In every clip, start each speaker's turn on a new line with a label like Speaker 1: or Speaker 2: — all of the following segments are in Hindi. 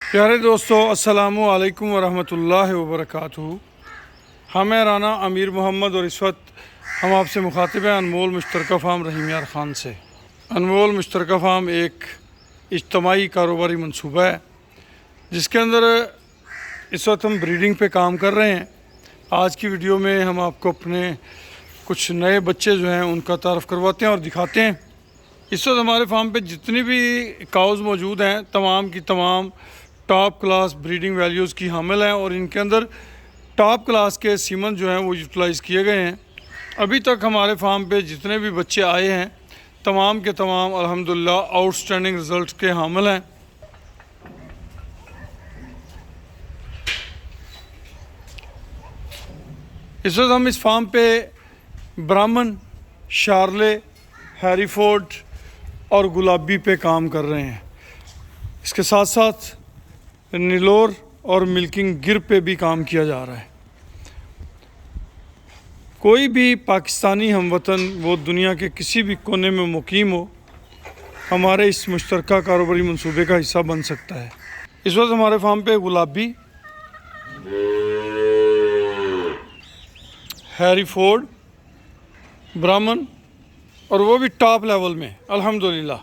Speaker 1: प्यारे दोस्तों, अस्सलामु अलैकुम वरहमतुल्लाहि वबरकातुहू। हम राना अमीर मोहम्मद और इस वक्त हम आपसे मुखातिब हैं अनमोल मुश्तरका फार्म रहीम यार ख़ान से। अनमोल मुश्तरका फार्म एक इज्तमाही कारोबारी मंसूबा है जिसके अंदर इस वक्त हम ब्रीडिंग पे काम कर रहे हैं। आज की वीडियो में हम आपको अपने कुछ नए बच्चे जो हैं उनका तारफ़ करवाते हैं और दिखाते हैं। इस वक्त हमारे फार्म पे जितनी भी काउज़ मौजूद हैं तमाम की तमाम टॉप क्लास ब्रीडिंग वैल्यूज़ की हामिल हैं और इनके अंदर टॉप क्लास के सीमन जो हैं वो यूटिलाइज़ किए गए हैं। अभी तक हमारे फार्म पे जितने भी बच्चे आए हैं तमाम के तमाम अल्हम्दुलिल्लाह आउटस्टैंडिंग रिज़ल्ट के हामिल हैं। इस वक्त हम इस फार्म पे ब्राह्मण, शार्ले, हैरीफोर्ड और गुलाबी पे काम कर रहे हैं। इसके साथ साथ नीलोर और मिल्किंग गिर पे भी काम किया जा रहा है। कोई भी पाकिस्तानी हमवतन वो दुनिया के किसी भी कोने में मुकीम हो, हमारे इस मुश्तरका कारोबारी मंसूबे का हिस्सा बन सकता है। इस वक्त हमारे फार्म पे गुलाबी, हैरीफोर्ड, ब्राह्मण और वो भी टॉप लेवल में अल्हम्दुलिल्लाह,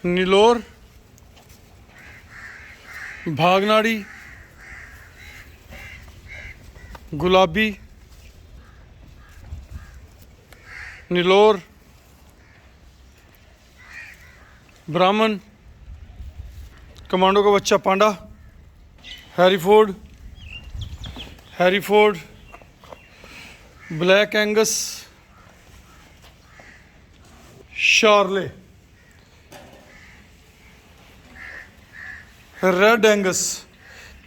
Speaker 1: नीलोर, भागनाड़ी, गुलाबी, नीलोर, ब्राह्मण, कमांडो का बच्चा पांडा, हैरीफोर्ड, ब्लैक एंगस, शार्ले, रेड एंगस,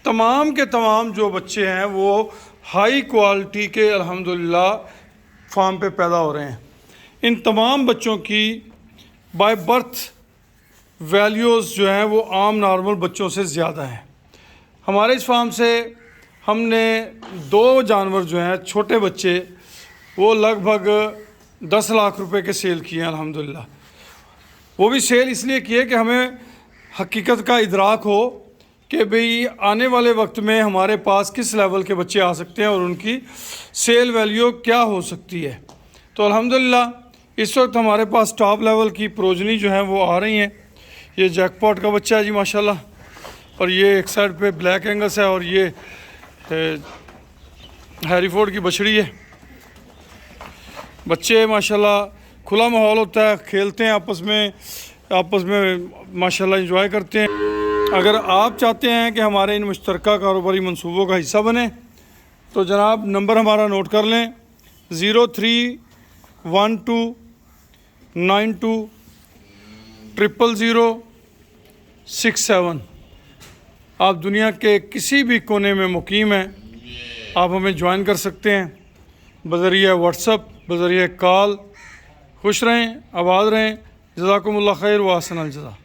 Speaker 1: तमाम के तमाम जो बच्चे हैं वो हाई क्वालिटी के अल्हम्दुलिल्लाह फार्म पे पैदा हो रहे हैं। इन तमाम बच्चों की बाय बर्थ वैल्यूज़ जो हैं वो आम नॉर्मल बच्चों से ज़्यादा हैं। हमारे इस फार्म से हमने 2 जानवर जो हैं छोटे बच्चे वो लगभग 10 लाख रुपए के सेल किए हैं अल्हम्दुलिल्लाह। वो भी सेल इसलिए किए कि हमें हकीकत का इदराक हो कि भाई आने वाले वक्त में हमारे पास किस लेवल के बच्चे आ सकते हैं और उनकी सेल वैल्यू क्या हो सकती है। तो अल्हम्दुलिल्लाह इस वक्त हमारे पास टॉप लेवल की प्रोजनी जो है वो आ रही हैं। ये जैकपॉट का बच्चा है जी माशाल्लाह, और ये एक साइड पे ब्लैक एंगस है और ये हैरीफोर्ड की बछड़ी है। बच्चे माशाल्लाह खुला माहौल होता है, खेलते हैं आपस में माशाल्लाह एंजॉय करते हैं। अगर आप चाहते हैं कि हमारे इन मुश्तरका कारोबारी मंसूबों का हिस्सा बने तो जनाब नंबर हमारा नोट कर लें 0312000067। आप दुनिया के किसी भी कोने में मुकीम हैं, आप हमें ज्वाइन कर सकते हैं बज़रिया व्हाट्सअप, बज़रिया कॉल। खुश रहें, आबाद रहें। जज़ाकुमुल्लाह खैर व अहसनल जज़ा।